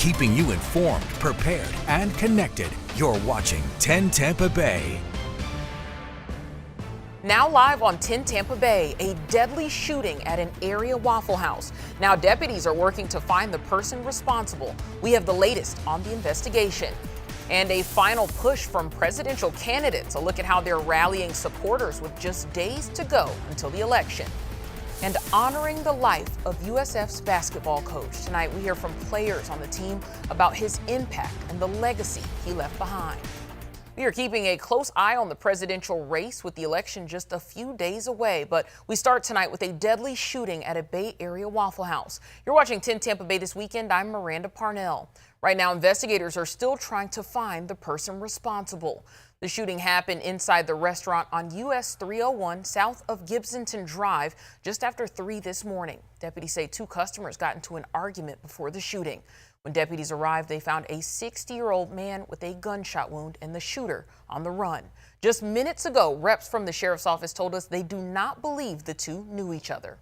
keeping you informed, prepared, and connected. You're watching 10 Tampa Bay. Now live on 10 Tampa Bay, a deadly shooting at an area Waffle House. Now deputies are working to find the person responsible. We have the latest on the investigation. And a final push from presidential candidates. A look at how they're rallying supporters with just days to go until the election. And honoring the life of USF's basketball coach. Tonight we hear from players on the team about his impact and the legacy he left behind. We are keeping a close eye on the presidential race with the election just a few days away. But we start tonight with a deadly shooting at a Bay Area Waffle House. You're watching 10 Tampa Bay This Weekend. I'm Miranda Parnell. Right now, investigators are still trying to find the person responsible. The shooting happened inside the restaurant on US 301 south of Gibsonton Drive just after 3 this morning. Deputies say 2 customers got into an argument before the shooting. When deputies arrived, they found a 60-year-old man with a gunshot wound and the shooter on the run. Just minutes ago, reps from the sheriff's office told us they do not believe the two knew each other.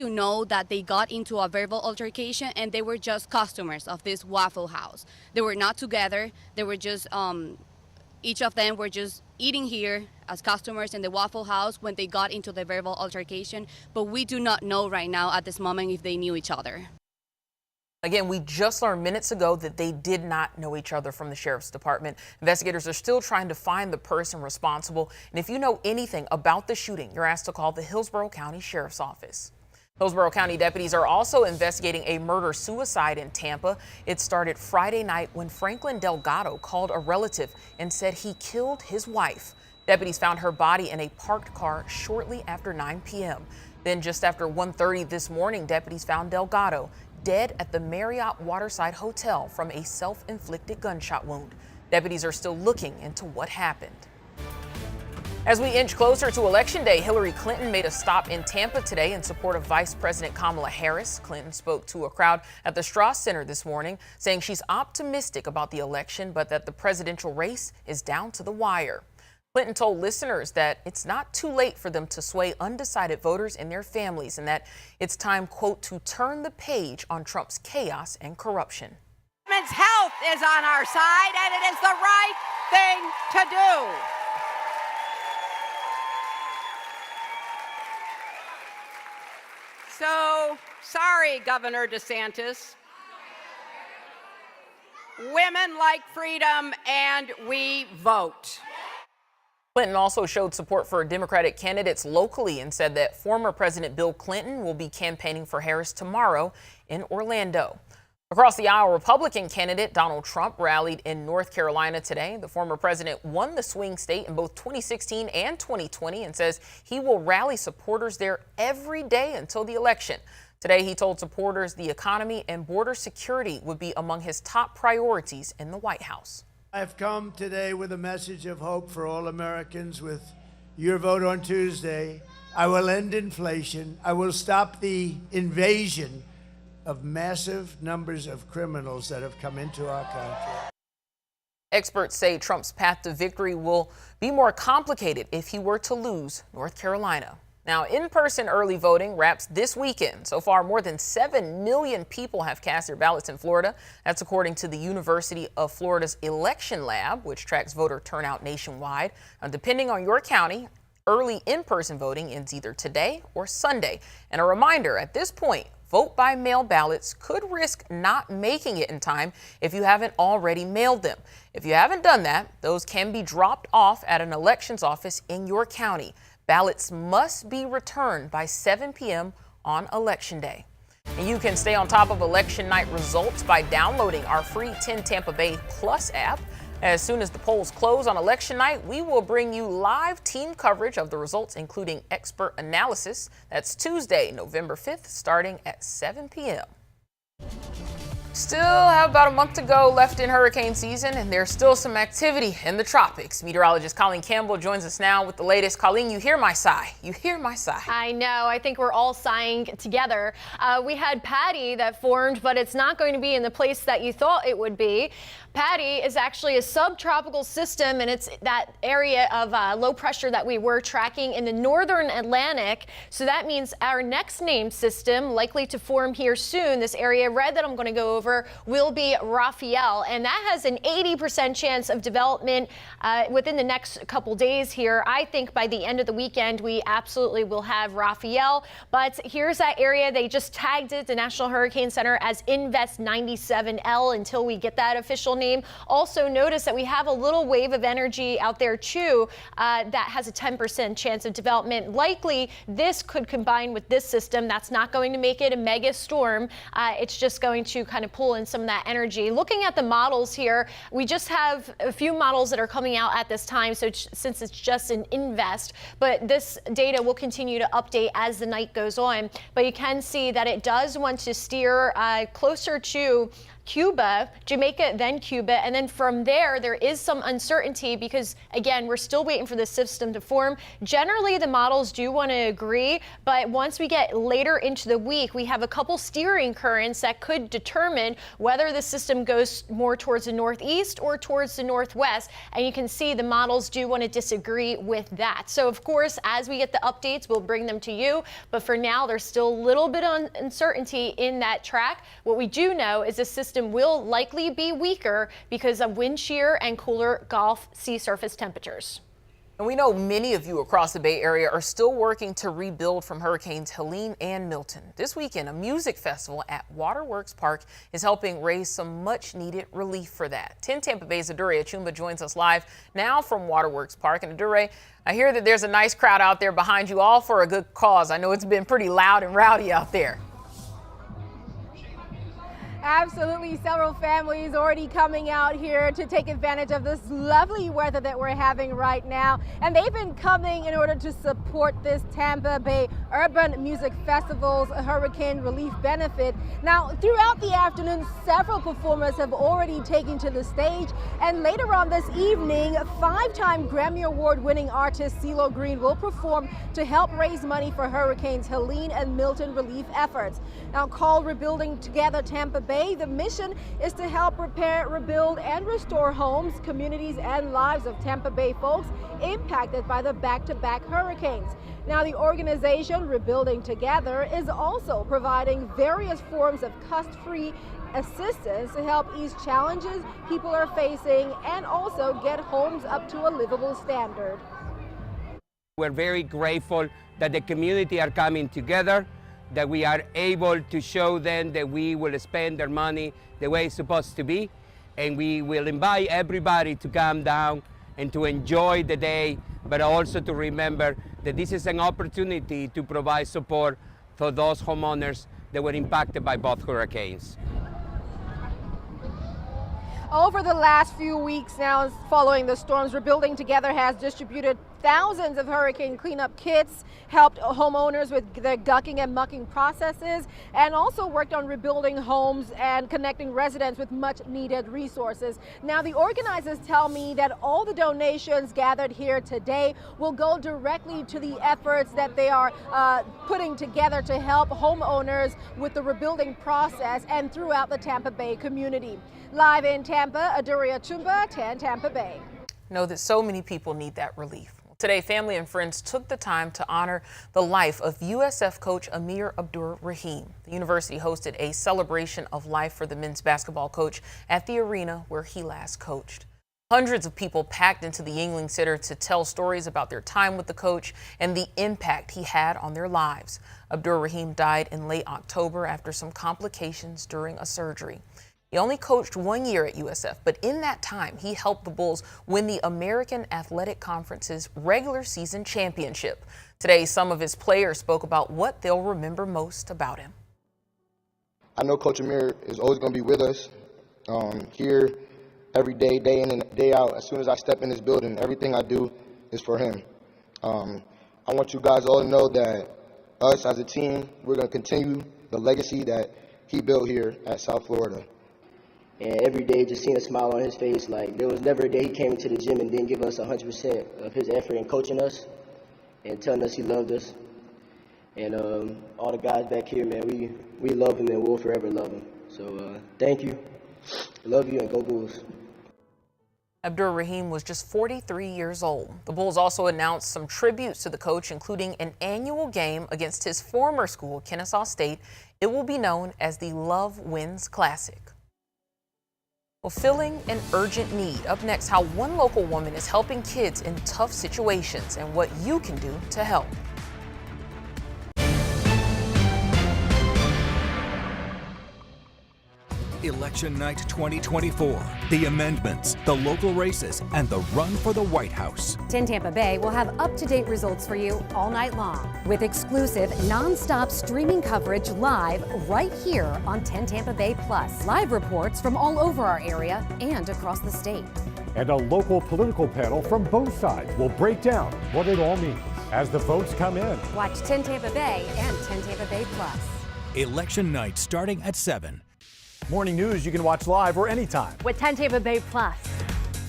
To know that they got into a verbal altercation and they were just customers of this Waffle House. They were not together. They were just, each of them were just eating here as customers in the Waffle House when they got into the verbal altercation. But we do not know right now at this moment if they knew each other. Again, we just learned minutes ago that they did not know each other from the sheriff's department. Investigators are still trying to find the person responsible. And if you know anything about the shooting, you're asked to call the Hillsborough County Sheriff's Office. Hillsborough County deputies are also investigating a murder-suicide in Tampa. It started Friday night when Franklin Delgado called a relative and said he killed his wife. Deputies found her body in a parked car shortly after 9 p.m. Then just after 1:30 this morning, deputies found Delgado dead at the Marriott Waterside Hotel from a self-inflicted gunshot wound. Deputies are still looking into what happened. As we inch closer to Election Day, Hillary Clinton made a stop in Tampa today in support of Vice President Kamala Harris. Clinton spoke to a crowd at the Strauss Center this morning, saying she's optimistic about the election, but that the presidential race is down to the wire. Clinton told listeners that it's not too late for them to sway undecided voters and their families, and that it's time, quote, to turn the page on Trump's chaos and corruption. Women's health is on our side, and it is the right thing to do. So, sorry, Governor DeSantis. Women like freedom, and we vote. Clinton also showed support for Democratic candidates locally and said that former President Bill Clinton will be campaigning for Harris tomorrow in Orlando. Across the aisle, Republican candidate Donald Trump rallied in North Carolina today. The former president won the swing state in both 2016 and 2020 and says he will rally supporters there every day until the election. Today, he told supporters the economy and border security would be among his top priorities in the White House. I've come today with a message of hope for all Americans. With your vote on Tuesday, I will end inflation. I will stop the invasion of massive numbers of criminals that have come into our country. Experts say Trump's path to victory will be more complicated if he were to lose North Carolina. Now, in-person early voting wraps this weekend. So far, more than 7 million people have cast their ballots in Florida. That's according to the University of Florida's Election Lab, which tracks voter turnout nationwide. Now, depending on your county, early in-person voting ends either today or Sunday. And a reminder, at this point, vote by mail ballots could risk not making it in time if you haven't already mailed them. If you haven't done that, those can be dropped off at an elections office in your county. Ballots must be returned by 7 p.m. on Election Day. And you can stay on top of election night results by downloading our free 10 Tampa Bay Plus app. As soon as the polls close on election night, we will bring you live team coverage of the results, including expert analysis. That's Tuesday, November 5th, starting at 7 p.m. Still have about a month to go left in hurricane season, and there's still some activity in the tropics. Meteorologist Colleen Campbell joins us now with the latest. Colleen, you hear my sigh. You hear my sigh. I know. I think we're all sighing together. We had Patty that formed, but it's not going to be in the place that you thought it would be. Patty is actually a subtropical system, and it's that area of low pressure that we were tracking in the northern Atlantic. So that means our next named system likely to form here soon. This area red that I'm going to go over however, will be Rafael, and that has an 80% chance of development within the next couple days here. I think by the end of the weekend, we absolutely will have Rafael, but here's that area. They just tagged it, the National Hurricane Center, as Invest 97L until we get that official name. Also notice that we have a little wave of energy out there too that has a 10% chance of development. Likely this could combine with this system. That's not going to make it a mega storm. It's just going to kind of pull in some of that energy. Looking at the models here, we just have a few models that are coming out at this time, so since it's just an invest, but this data will continue to update as the night goes on. But you can see that it does want to steer closer to Cuba, Jamaica, then Cuba, and then from there is some uncertainty because, again, we're still waiting for the system to form. Generally, the models do want to agree, but once we get later into the week, we have a couple steering currents that could determine whether the system goes more towards the northeast or towards the northwest, and you can see the models do want to disagree with that. So, of course, as we get the updates, we'll bring them to you, but for now, there's still a little bit of uncertainty in that track. What we do know is the system will likely be weaker because of wind shear and cooler Gulf sea surface temperatures. And we know many of you across the Bay Area are still working to rebuild from Hurricanes Helene and Milton. This weekend, a music festival at Waterworks Park is helping raise some much-needed relief for that. 10 Tampa Bay's Adure Achumba joins us live now from Waterworks Park. And Adure, I hear that there's a nice crowd out there behind you, all for a good cause. I know it's been pretty loud and rowdy out there. Absolutely, several families already coming out here to take advantage of this lovely weather that we're having right now. And they've been coming in order to support this Tampa Bay Urban Music Festival's Hurricane Relief Benefit. Now, throughout the afternoon, several performers have already taken to the stage. And later on this evening, 5-time Grammy Award-winning artist CeeLo Green will perform to help raise money for Hurricanes Helene and Milton relief efforts. Now, called Rebuilding Together Tampa Bay, the mission is to help repair, rebuild, and restore homes, communities, and lives of Tampa Bay folks impacted by the back-to-back hurricanes. Now, the organization Rebuilding Together is also providing various forms of cost-free assistance to help ease challenges people are facing and also get homes up to a livable standard. We're very grateful that the community are coming together, that we are able to show them that we will spend their money the way it's supposed to be, and we will invite everybody to come down and to enjoy the day, but also to remember that this is an opportunity to provide support for those homeowners that were impacted by both hurricanes. Over the last few weeks now, following the storms, Rebuilding Together has distributed thousands of hurricane cleanup kits, helped homeowners with their gucking and mucking processes, and also worked on rebuilding homes and connecting residents with much needed resources. Now, the organizers tell me that all the donations gathered here today will go directly to the efforts that they are putting together to help homeowners with the rebuilding process and throughout the Tampa Bay community. Live in Tampa, Adure Achumba, 10 Tampa Bay. Know that so many people need that relief. Today, family and friends took the time to honor the life of USF coach Amir Abdur-Rahim. The university hosted a celebration of life for the men's basketball coach at the arena where he last coached. Hundreds of people packed into the Yuengling Center to tell stories about their time with the coach and the impact he had on their lives. Abdur-Rahim died in late October after some complications during a surgery. He only coached 1 year at USF, but in that time, he helped the Bulls win the American Athletic Conference's regular season championship. Today, some of his players spoke about what they'll remember most about him. I know Coach Amir is always going to be with us here every day, day in and day out. As soon as I step in this building, everything I do is for him. I want you guys all to know that us as a team, we're going to continue the legacy that he built here at South Florida. And every day, just seeing a smile on his face, like there was never a day he came into the gym and didn't give us 100% of his effort in coaching us and telling us he loved us. And all the guys back here, man, we love him and we'll forever love him. So thank you, love you, and go Bulls. Abdur-Rahim was just 43 years old. The Bulls also announced some tributes to the coach, including an annual game against his former school, Kennesaw State. It will be known as the Love Wins Classic. Well, filling an urgent need. Up next, how one local woman is helping kids in tough situations and what you can do to help. Election night 2024, the amendments, the local races, and the run for the White House. 10 Tampa Bay will have up-to-date results for you all night long with exclusive non-stop streaming coverage live right here on 10 Tampa Bay Plus. Live reports from all over our area and across the state. And a local political panel from both sides will break down what it all means as the votes come in. Watch 10 Tampa Bay and 10 Tampa Bay Plus. Election night starting at 7. Morning news you can watch live or anytime. With 10 Tampa Bay Plus.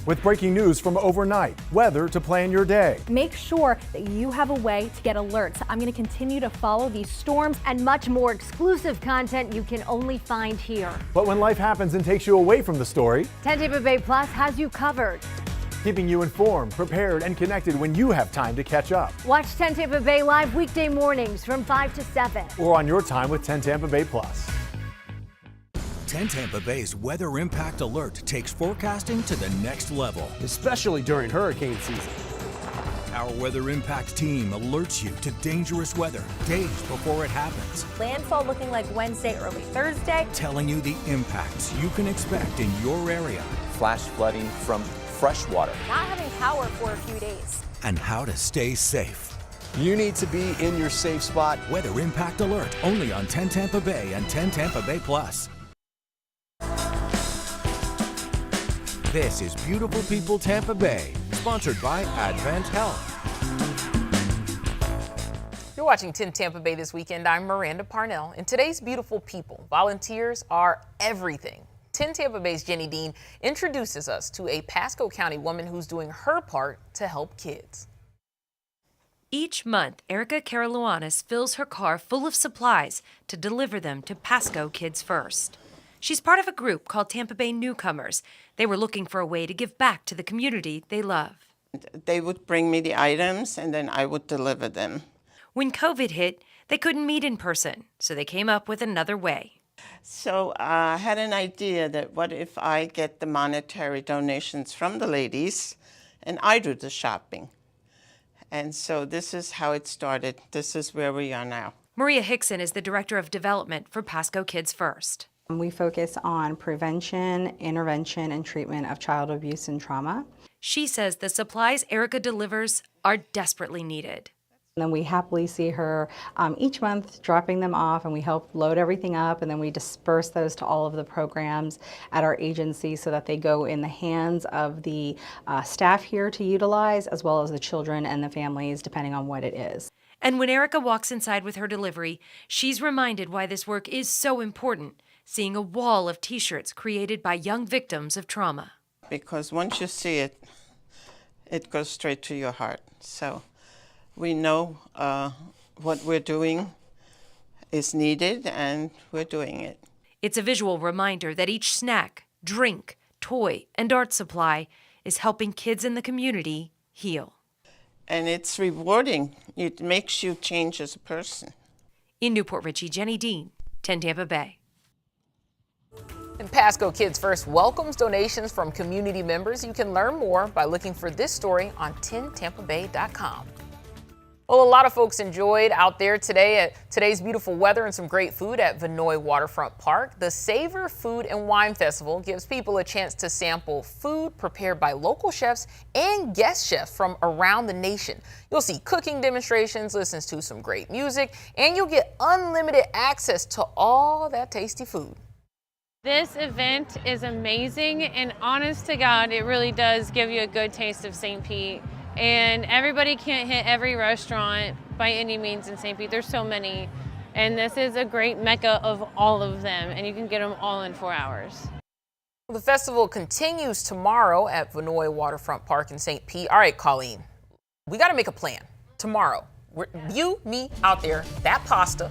With breaking news from overnight, weather to plan your day. Make sure that you have a way to get alerts. I'm going to continue to follow these storms and much more exclusive content you can only find here. But when life happens and takes you away from the story, 10 Tampa Bay Plus has you covered. keeping you informed, prepared, and connected when you have time to catch up. Watch 10 Tampa Bay live weekday mornings from 5 to 7. Or on your time with 10 Tampa Bay Plus. 10 Tampa Bay's Weather Impact Alert takes forecasting to the next level, especially during hurricane season. Our Weather Impact team alerts you to dangerous weather days before it happens. Landfall looking like Wednesday, early Thursday. Telling you the impacts you can expect in your area. Flash flooding from fresh water. Not having power for a few days. And how to stay safe. You need to be in your safe spot. Weather Impact Alert, only on 10 Tampa Bay and 10 Tampa Bay Plus. This is Beautiful People Tampa Bay, sponsored by Advent Health. You're watching 10 Tampa Bay this weekend. I'm Miranda Parnell. And today's Beautiful People, volunteers are everything. 10 Tampa Bay's Jenny Dean introduces us to a Pasco County woman who's doing her part to help kids. Each month, Erica Karaluanis fills her car full of supplies to deliver them to Pasco Kids First. She's part of a group called Tampa Bay Newcomers. They were looking for a way to give back to the community they love. They would bring me the items and then I would deliver them. When COVID hit, they couldn't meet in person, so they came up with another way. So I had an idea that what if I get the monetary donations from the ladies and I do the shopping. And so this is how it started. This is where we are now. Maria Hickson is the Director of Development for Pasco Kids First. We focus on prevention, intervention, and treatment of child abuse and trauma. She says the supplies Erica delivers are desperately needed. And then we happily see her each month dropping them off, and we help load everything up, and then we disperse those to all of the programs at our agency so that they go in the hands of the staff here to utilize, as well as the children and the families, depending on what it is. And when Erica walks inside with her delivery, she's reminded why this work is so important, seeing a wall of T-shirts created by young victims of trauma. Because once you see it, it goes straight to your heart. So we know what we're doing is needed, and we're doing it. It's a visual reminder that each snack, drink, toy, and art supply is helping kids in the community heal. And it's rewarding. It makes you change as a person. In Newport Richey, Jenny Dean, 10 Tampa Bay. And Pasco Kids First welcomes donations from community members. You can learn more by looking for this story on 10tampabay.com. Well, a lot of folks enjoyed out there today at today's beautiful weather and some great food at Vinoy Waterfront Park. The Savor Food and Wine Festival gives people a chance to sample food prepared by local chefs and guest chefs from around the nation. You'll see cooking demonstrations, listen to some great music, and you'll get unlimited access to all that tasty food. This event is amazing, and honest to God, it really does give you a good taste of St. Pete. And everybody can't hit every restaurant by any means in St. Pete. There's so many, and this is a great mecca of all of them, and you can get them all in 4 hours. The festival continues tomorrow at Vinoy Waterfront Park in St. Pete. All right, Colleen, we got to make a plan tomorrow. You, me, out there, that pasta.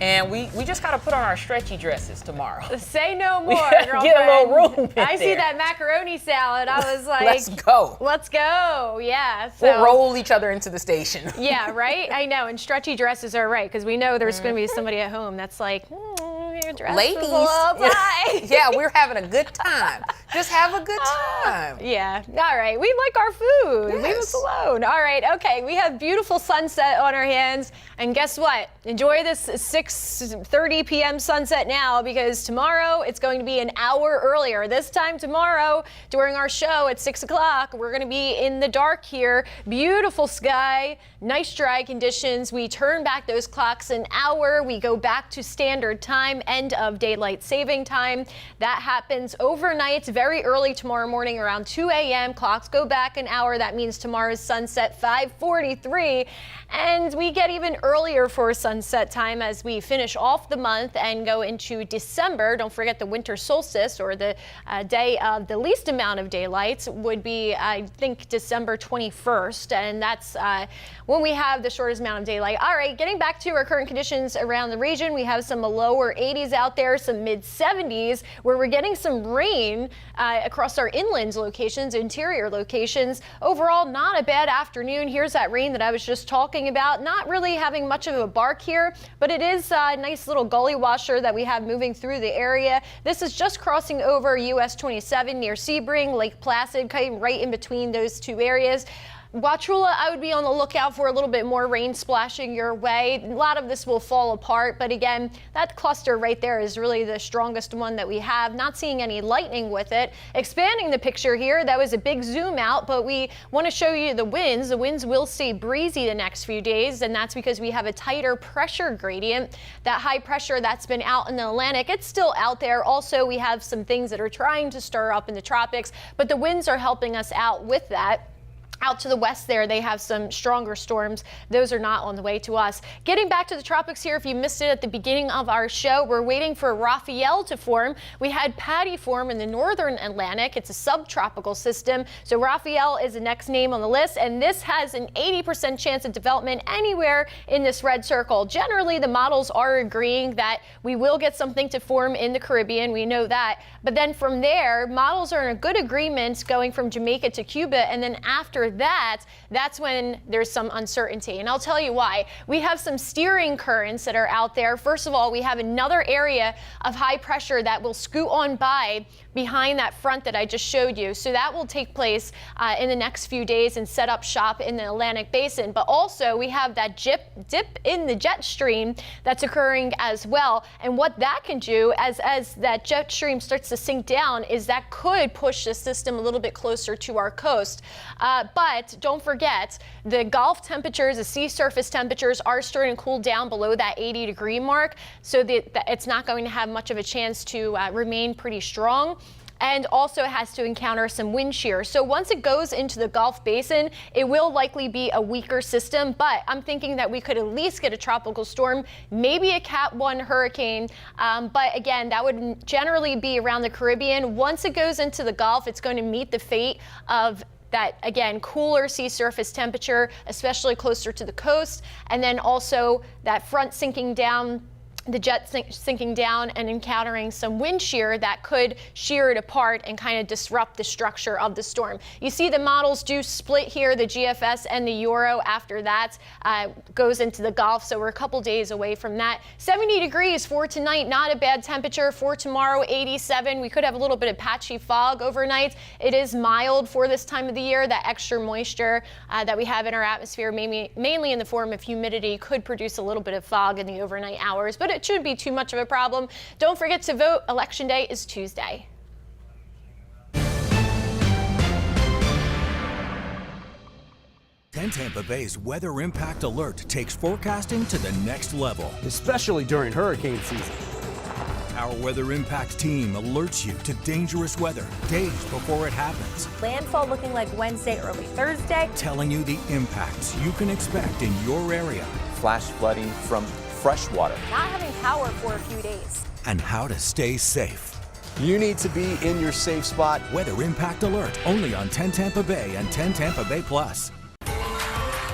And we just got to put on our stretchy dresses tomorrow. Say no more, girlfriend. Get a little room in I there. see that macaroni salad. I was like, let's go. Let's go. Yeah. So, we'll roll each other into the station. Yeah, right? I know. And stretchy dresses are right, because we know there's going to be somebody at home that's like, here's your dress Ladies, is a little tight. yeah, we're having a good time. Just have a good time. Yeah. All right. We like our food. Yes. Leave us alone. All right. Okay. We have beautiful sunset on our hands. And guess what? Enjoy this 6:30 p.m. sunset now, because tomorrow it's going to be an hour earlier. This time tomorrow during our show at 6 o'clock, we're going to be in the dark here. Beautiful sky, nice dry conditions. We turn back those clocks an hour. We go back to standard time, end of daylight saving time. That happens overnight, very early tomorrow morning around 2 a.m. Clocks go back an hour. That means tomorrow's sunset 5:43. And we get even earlier for sunset time as we finish off the month and go into December. Don't forget the winter solstice, or the day of the least amount of daylight, would be, I think, December 21st. And that's when we have the shortest amount of daylight. All right, getting back to our current conditions around the region, we have some lower 80s out there, some mid 70s, where we're getting some rain across our inland locations, interior locations. Overall, not a bad afternoon. Here's that rain that I was just talking about. Not really having much of a bark here, but it is a nice little gully washer that we have moving through the area. This is just crossing over US 27 near Sebring, Lake Placid, kind of right in between those two areas. Wauchula, I would be on the lookout for a little bit more rain splashing your way. A lot of this will fall apart, but again, that cluster right there is really the strongest one that we have. Not seeing any lightning with it. Expanding the picture here, that was a big zoom out, but we want to show you the winds. The winds will stay breezy the next few days, and that's because we have a tighter pressure gradient. That high pressure that's been out in the Atlantic, it's still out there. Also, we have some things that are trying to stir up in the tropics, but the winds are helping us out with that. Out to the west there, they have some stronger storms. Those are not on the way to us. Getting back to the tropics here, if you missed it at the beginning of our show, we're waiting for Raphael to form. We had Patty form in the northern Atlantic. It's a subtropical system. So Raphael is the next name on the list, and this has an 80% chance of development anywhere in this red circle. Generally, the models are agreeing that we will get something to form in the Caribbean. We know that. But then from there, models are in a good agreement going from Jamaica to Cuba, and then after that's when there's some uncertainty. And I'll tell you why. We have some steering currents that are out there. First of all, we have another area of high pressure that will scoot on by behind that front that I just showed you. So that will take place in the next few days and set up shop in the Atlantic Basin. But also we have that dip in the jet stream that's occurring as well. And what that can do as that jet stream starts to sink down is that could push the system a little bit closer to our coast. But don't forget, the Gulf temperatures, the sea surface temperatures are starting to cool down below that 80-degree mark. So it's not going to have much of a chance to remain pretty strong. And also it has to encounter some wind shear. So once it goes into the Gulf Basin, it will likely be a weaker system, but I'm thinking that we could at least get a tropical storm, maybe a Cat 1 hurricane. But again, that would generally be around the Caribbean. Once it goes into the Gulf, it's going to meet the fate of that, again, cooler sea surface temperature, especially closer to the coast. And then also that front sinking down, the jet sinking down and encountering some wind shear that could shear it apart and kind of disrupt the structure of the storm. You see the models do split here, the GFS and the Euro. After that goes into the Gulf, so we're a couple days away from that. 70 degrees for tonight, not a bad temperature. For tomorrow, 87. We could have a little bit of patchy fog overnight. It is mild for this time of the year. That extra moisture that we have in our atmosphere, mainly in the form of humidity, could produce a little bit of fog in the overnight hours, but it shouldn't be too much of a problem. Don't forget to vote. Election Day is Tuesday. Tampa Bay's Weather Impact Alert takes forecasting to the next level, especially during hurricane season. Our Weather Impact team alerts you to dangerous weather days before it happens. Landfall looking like Wednesday, early Thursday. Telling you the impacts you can expect in your area. Flash flooding from fresh water. Not having power for a few days. And how to stay safe. You need to be in your safe spot. Weather Impact Alert, only on 10 Tampa Bay and 10 Tampa Bay Plus.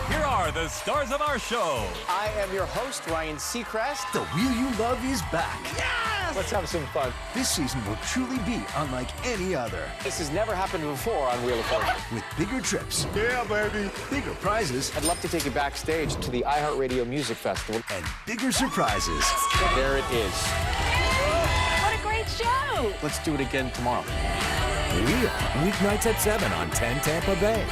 Here are the stars of our show. I am your host, Ryan Seacrest. The Wheel You Love is back. Yes! Let's have some fun. This season will truly be unlike any other. This has never happened before on Wheel of Fortune. With bigger trips. Yeah, baby. Bigger prizes. I'd love to take you backstage to the iHeartRadio Music Festival. And bigger surprises. There it is. Let's do it again tomorrow. We are weeknights at 7 on 10 Tampa Bay.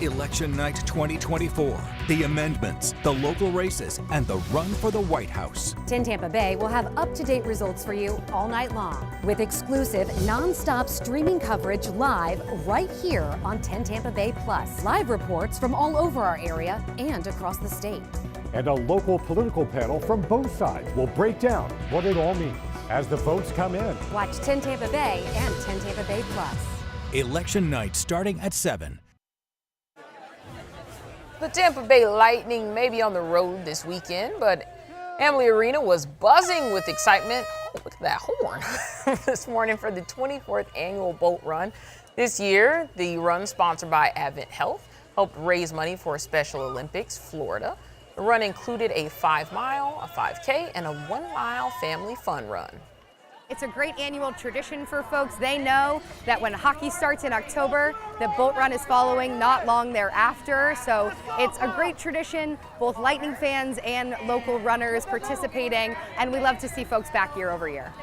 Election night 2024, the amendments, the local races, and the run for the White House. 10 Tampa Bay will have up-to-date results for you all night long with exclusive non-stop streaming coverage live right here on 10 Tampa Bay Plus. Live reports from all over our area and across the state. And a local political panel from both sides will break down what it all means as the votes come in. Watch 10 Tampa Bay and 10 Tampa Bay Plus. Election night starting at 7. The Tampa Bay Lightning may be on the road this weekend, but Amalie Arena was buzzing with excitement. Oh, look at that horn. This morning for the 24th annual boat run. This year, the run, sponsored by Advent Health, helped raise money for Special Olympics Florida. The run included a 5-mile, a 5K, and a 1-mile family fun run. It's a great annual tradition for folks. They know that when hockey starts in October, the boat run is following not long thereafter. So it's a great tradition, both Lightning fans and local runners participating, and we love to see folks back year over year.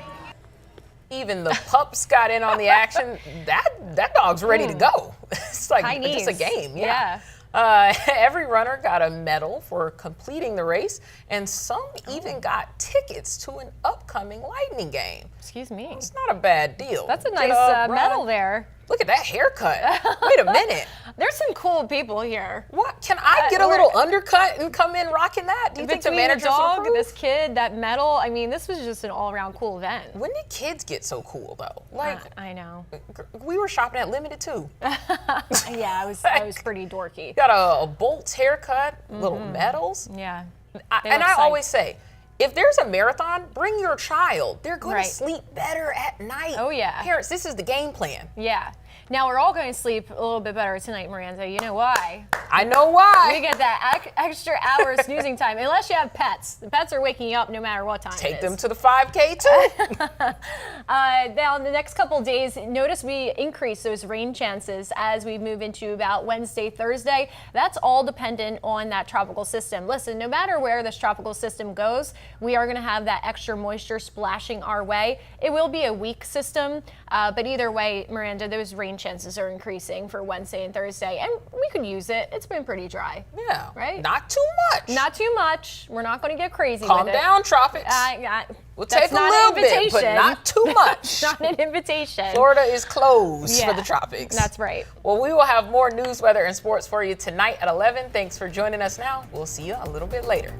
Even the pups got in on the action. That dog's ready to go. It's like just a game. Yeah. Every runner got a medal for completing the race, and some even got tickets to an upcoming Lightning game. Excuse me. It's not a bad deal. That's a nice medal there. Look at that haircut. Wait a minute. There's some cool people here. What? Can I get a little undercut and come in rocking that? Do you think the manager dog, this kid, that medal? I mean, this was just an all-around cool event. When did kids get so cool, though? Like, I know. We were shopping at Limited, too. Yeah, I was pretty dorky. Got a Bolts haircut, little medals. Yeah. I always say, if there's a marathon, bring your child. They're going to sleep better at night. Oh, yeah. Parents, this is the game plan. Yeah. Now we're all going to sleep a little bit better tonight, Miranda. You know why? I know why. We get that extra hour of snoozing time, unless you have pets. The pets are waking you up no matter what time it is. Take them to the 5K, too. Now, in the next couple days, notice we increase those rain chances as we move into about Wednesday, Thursday. That's all dependent on that tropical system. Listen, no matter where this tropical system goes, we are going to have that extra moisture splashing our way. It will be a weak system, but either way, Miranda, those rain chances are increasing for Wednesday and Thursday, and we could use it. It's been pretty dry. Yeah. Right? Not too much. Not too much. We're not going to get crazy Calm with it. down, tropics. We'll take a little bit, but not too much. Not an invitation. Florida is closed for the tropics. That's right. Well, we will have more news, weather, and sports for you tonight at 11. Thanks for joining us now. We'll see you a little bit later.